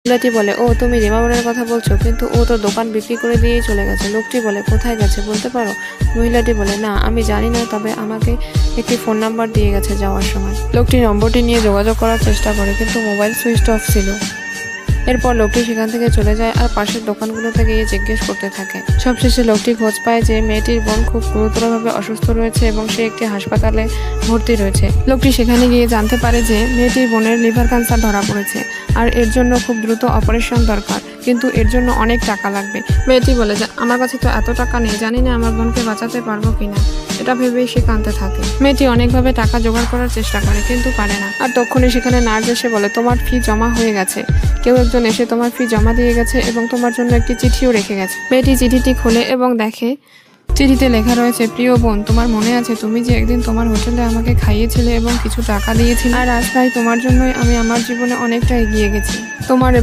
মহিলাটি বলে, ও তুমি রিমা বোনের কথা বলছো, কিন্তু ও তো দোকান বিক্রি করে দিয়েই চলে গেছে। লোকটি বলে, কোথায় গেছে বলতে পারো? মহিলাটি বলে, না আমি জানি না, তবে আমাকে একটি ফোন নাম্বার দিয়ে গেছে যাওয়ার সময়। লোকটি নম্বরটি নিয়ে যোগাযোগ করার চেষ্টা করে, কিন্তু মোবাইল সুইচ অফ ছিল। এরপর লোকটি সেখান থেকে চলে যায় আর পাশের দোকানগুলোতে গিয়ে জিজ্ঞেস করতে থাকে। সবশেষে লোকটি খোঁজ পায় যে মেয়েটির বোন খুব গুরুতরভাবে অসুস্থ রয়েছে এবং সে একটি হাসপাতালে ভর্তি রয়েছে। লোকটি সেখানে গিয়ে জানতে পারে যে মেয়েটির বোনের লিভার ক্যান্সার ধরা পড়েছে আর এর জন্য খুব দ্রুত অপারেশন দরকার, কিন্তু এর জন্য অনেক টাকা লাগবে। মেয়েটি বলে যে আমার কাছে তো এত টাকা নেই, জানি না আমার বোনকে বাঁচাতে পারবো কিনা। এটা ভেবেই সে কাঁদতে থাকে। মেয়েটি অনেকভাবে টাকা জোগাড় করার চেষ্টা করে, কিন্তু পারে না। আর তখনই সেখানে নার্স এসে বলে, তোমার ফি জমা হয়ে গেছে, কেউ একজন এসে তোমার ফি জমা দিয়ে গেছে এবং তোমার জন্য একটি চিঠিও রেখে গেছে। মেয়েটি চিঠিটি খোলে এবং দেখে চিঠিতে লেখা রয়েছে, প্রিয় বোন, তোমার মনে আছে তুমি যে একদিন তোমার হোটেলে আমাকে খাইয়েছিলে এবং কিছু টাকা দিয়েছিলে, আর আজ তাই তোমার জন্যই আমি আমার জীবনে অনেকটা এগিয়ে গেছি। তোমার এবং